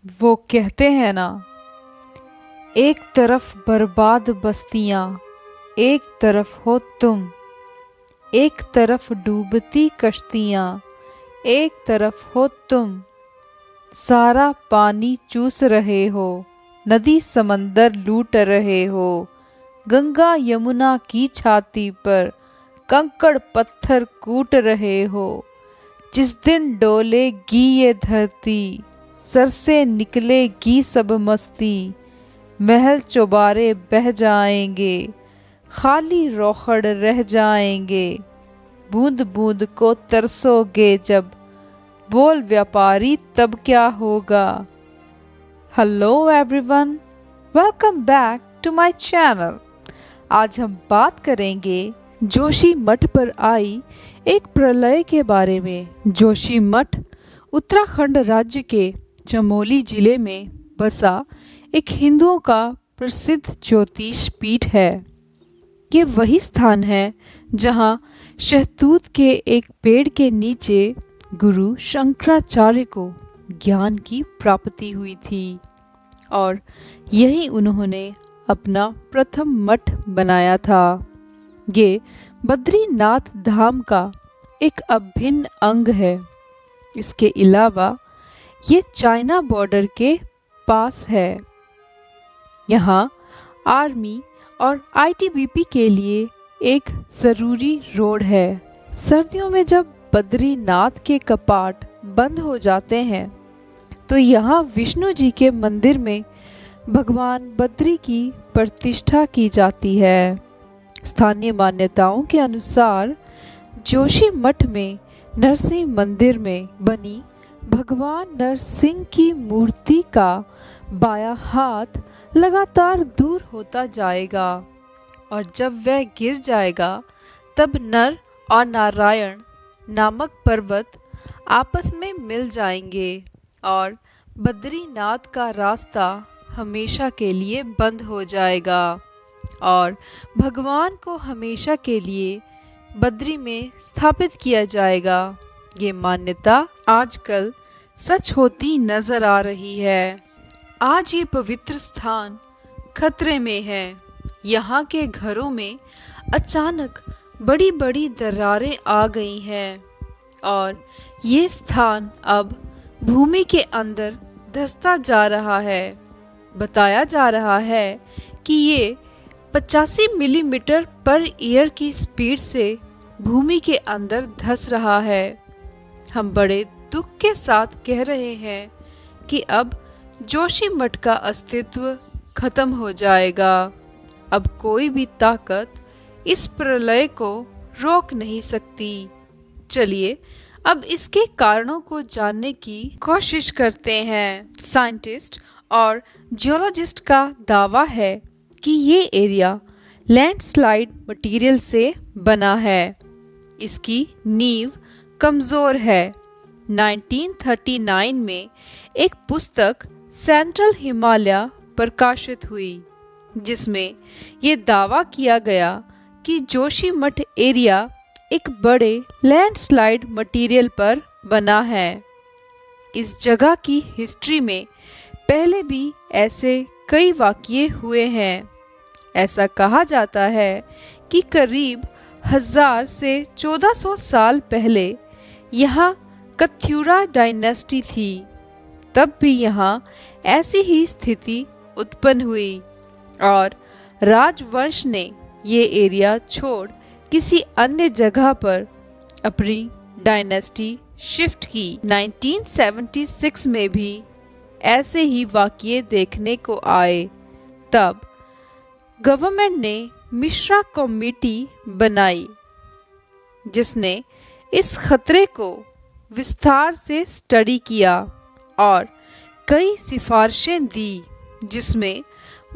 वो कहते हैं ना, एक तरफ बर्बाद बस्तियां, एक तरफ हो तुम। एक तरफ डूबती कश्तियां, एक तरफ हो तुम। सारा पानी चूस रहे हो, नदी समंदर लूट रहे हो। गंगा यमुना की छाती पर कंकड़ पत्थर कूट रहे हो। जिस दिन डोलेगी ये धरती, सर से निकलेगी सब मस्ती। महल चौबारे बह जाएंगे, खाली रोखड़ रह जाएंगे। बूंद बूंद को तरसोगे जब, बोल व्यापारी तब क्या होगा। Hello everyone, welcome back to my channel. आज हम बात करेंगे जोशी मठ पर आई एक प्रलय के बारे में। जोशी मठ उत्तराखंड राज्य के चमोली जिले में बसा एक हिंदुओं का प्रसिद्ध ज्योतिष पीठ है। ये वही स्थान है जहाँ शहतूत के एक पेड़ के नीचे गुरु शंकराचार्य को ज्ञान की प्राप्ति हुई थी और यही उन्होंने अपना प्रथम मठ बनाया था। ये बद्रीनाथ धाम का एक अभिन्न अंग है। इसके अलावा ये चाइना बॉर्डर के पास है। यहाँ आर्मी और आईटीबीपी के लिए एक ज़रूरी रोड है। सर्दियों में जब बद्रीनाथ के कपाट बंद हो जाते हैं तो यहाँ विष्णु जी के मंदिर में भगवान बद्री की प्रतिष्ठा की जाती है। स्थानीय मान्यताओं के अनुसार जोशी मठ में नरसिंह मंदिर में बनी भगवान नरसिंह की मूर्ति का बायां हाथ लगातार दूर होता जाएगा और जब वह गिर जाएगा तब नर और नारायण नामक पर्वत आपस में मिल जाएंगे और बद्रीनाथ का रास्ता हमेशा के लिए बंद हो जाएगा और भगवान को हमेशा के लिए बद्री में स्थापित किया जाएगा। ये मान्यता आजकल सच होती नजर आ रही है। आज ये पवित्र स्थान खतरे में है। यहाँ के घरों में अचानक बड़ी बड़ी दरारें आ गई हैं और ये स्थान अब भूमि के अंदर धंसता जा रहा है। बताया जा रहा है कि ये 85 मिलीमीटर पर ईयर की स्पीड से भूमि के अंदर धंस रहा है। हम बड़े दुख के साथ कह रहे हैं कि अब जोशी मठ का अस्तित्व खत्म हो जाएगा। अब कोई भी ताकत इस प्रलय को रोक नहीं सकती। चलिए अब इसके कारणों को जानने की कोशिश करते हैं। साइंटिस्ट और जियोलॉजिस्ट का दावा है कि ये एरिया लैंडस्लाइड मटेरियल से बना है। इसकी नींव कमज़ोर है। 1939 में एक पुस्तक सेंट्रल हिमालय प्रकाशित हुई जिसमें ये दावा किया गया कि जोशी मठ एरिया एक बड़े लैंडस्लाइड मटेरियल पर बना है। इस जगह की हिस्ट्री में पहले भी ऐसे कई वाक़ये हुए हैं। ऐसा कहा जाता है कि करीब 1000 से 1400 साल पहले यहाँ कथ्यूरा डायनेस्टी थी। तब भी यहाँ ऐसी ही स्थिति उत्पन्न हुई और राजवंश ने ये एरिया छोड़ किसी अन्य जगह पर अपनी डायनेस्टी शिफ्ट की। 1976 में भी ऐसे ही वाक़ये देखने को आए। तब गवर्नमेंट ने मिश्रा कमेटी बनाई जिसने इस खतरे को विस्तार से स्टडी किया और कई सिफारिशें दी जिसमें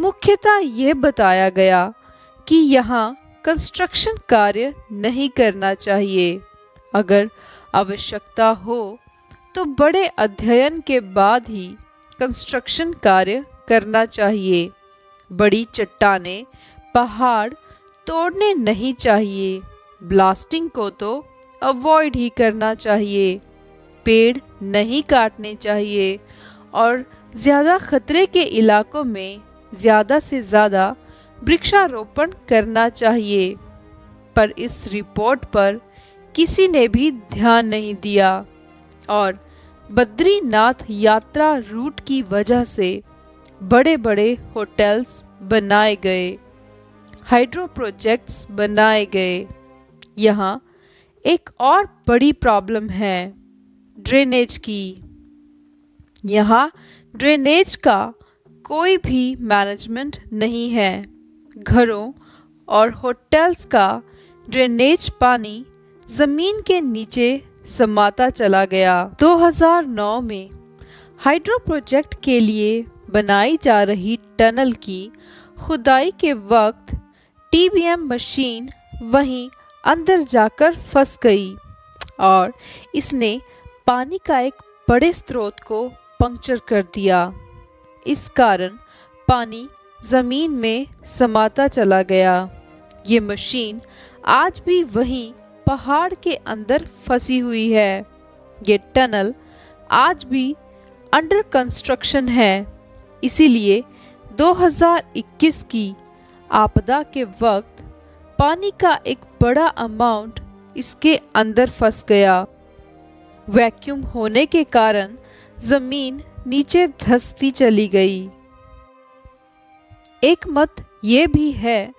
मुख्यतः यह बताया गया कि यहाँ कंस्ट्रक्शन कार्य नहीं करना चाहिए। अगर आवश्यकता हो तो बड़े अध्ययन के बाद ही कंस्ट्रक्शन कार्य करना चाहिए। बड़ी चट्टानें, पहाड़ तोड़ने नहीं चाहिए। ब्लास्टिंग को तो अवॉइड ही करना चाहिए। पेड़ नहीं काटने चाहिए और ज़्यादा खतरे के इलाकों में ज़्यादा से ज़्यादा वृक्षारोपण करना चाहिए। पर इस रिपोर्ट पर किसी ने भी ध्यान नहीं दिया और बद्रीनाथ यात्रा रूट की वजह से बड़े बड़े होटल्स बनाए गए, हाइड्रो प्रोजेक्ट्स बनाए गए। यहाँ एक और बड़ी प्रॉब्लम है ड्रेनेज की। यहाँ ड्रेनेज का कोई भी मैनेजमेंट नहीं है। घरों और होटल्स का ड्रेनेज पानी ज़मीन के नीचे समाता चला गया। 2009 में हाइड्रो प्रोजेक्ट के लिए बनाई जा रही टनल की खुदाई के वक्त टीबीएम मशीन वहीं अंदर जाकर फंस गई और इसने पानी का एक बड़े स्रोत को पंक्चर कर दिया। इस कारण पानी ज़मीन में समाता चला गया। ये मशीन आज भी वहीं पहाड़ के अंदर फंसी हुई है। ये टनल आज भी अंडर कंस्ट्रक्शन है। इसीलिए 2021 की आपदा के वक्त पानी का एक बड़ा अमाउंट इसके अंदर फंस गया। वैक्यूम होने के कारण ज़मीन नीचे धंसती चली गई। एक मत ये भी है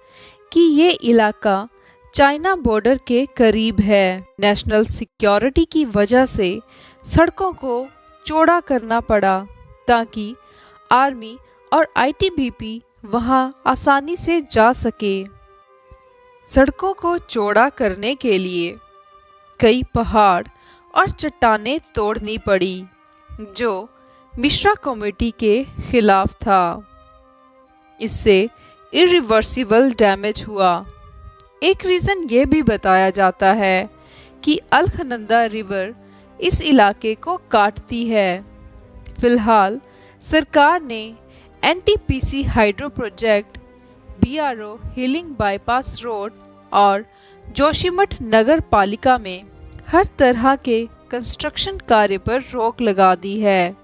कि ये इलाका चाइना बॉर्डर के करीब है। नेशनल सिक्योरिटी की वजह से सड़कों को चौड़ा करना पड़ा ताकि आर्मी और आईटीबीपी वहां आसानी से जा सके। सड़कों को चौड़ा करने के लिए कई पहाड़ और चट्टानें तोड़नी पड़ी, जो मिश्रा कमेटी के खिलाफ था। इससे इरिवर्सिबल डैमेज हुआ। एक रीज़न ये भी बताया जाता है कि अलखनंदा रिवर इस इलाके को काटती है। फिलहाल सरकार ने NTPC hydro project, BRO healing bypass road और जोशीमठ नगर पालिका में हर तरह के कंस्ट्रक्शन कार्य पर रोक लगा दी है।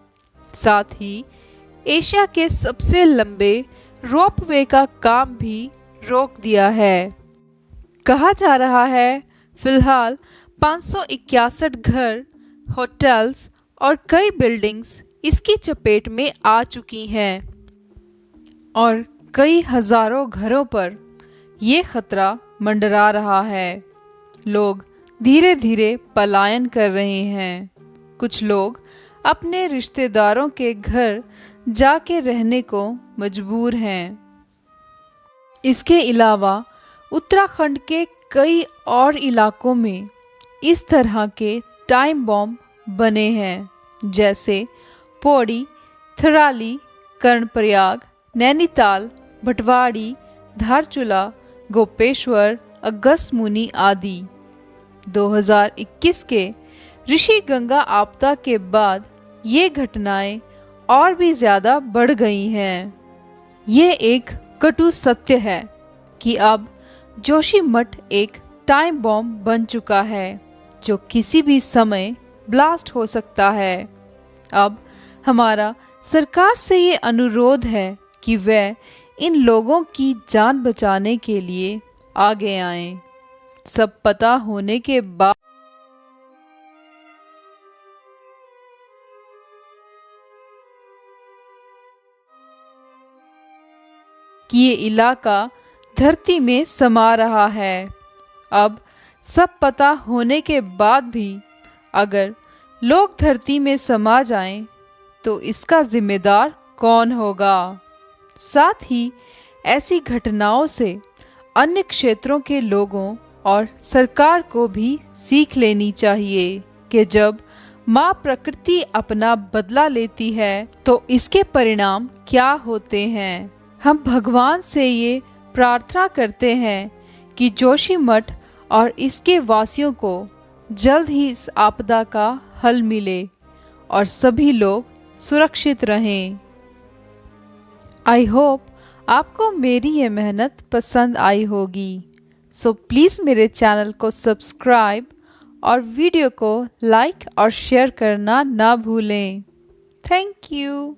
साथ ही एशिया के सबसे लंबे रोपवे का काम भी रोक दिया है। कहा जा रहा है फिलहाल 561 घर, होटल्स और कई बिल्डिंग्स इसकी चपेट में आ चुकी हैं और कई हजारों घरों पर ये खतरा मंडरा रहा है। लोग धीरे धीरे पलायन कर रहे हैं। कुछ लोग अपने रिश्तेदारों के घर जाके रहने को मजबूर हैं। इसके अलावा उत्तराखंड के कई और इलाकों में इस तरह के टाइम बॉम्ब बने हैं, जैसे पौड़ी, थराली, कर्णप्रयाग, नैनीताल, भटवाड़ी, धारचूला, गोपेश्वर, अगस्त्यमुनि आदि। 2021 के ऋषि गंगा आपदा के बाद ये घटनाएं और भी ज़्यादा बढ़ गई हैं। ये एक कटु सत्य है कि अब जोशीमठ एक टाइम बॉम्ब बन चुका है जो किसी भी समय ब्लास्ट हो सकता है। अब हमारा सरकार से ये अनुरोध है कि वह इन लोगों की जान बचाने के लिए आगे आएं। सब पता होने के बाद कि ये इलाका धरती में समा रहा है। अब सब पता होने के बाद भी अगर लोग धरती में समा जाएं, तो इसका जिम्मेदार कौन होगा? साथ ही ऐसी घटनाओं से अन्य क्षेत्रों के लोगों और सरकार को भी सीख लेनी चाहिए कि जब माँ प्रकृति अपना बदला लेती है तो इसके परिणाम क्या होते हैं। हम भगवान से ये प्रार्थना करते हैं कि जोशीमठ और इसके वासियों को जल्द ही इस आपदा का हल मिले और सभी लोग सुरक्षित रहें। आई होप आपको मेरी ये मेहनत पसंद आई होगी। सो प्लीज़ मेरे चैनल को सब्सक्राइब और वीडियो को लाइक और शेयर करना ना भूलें। Thank you.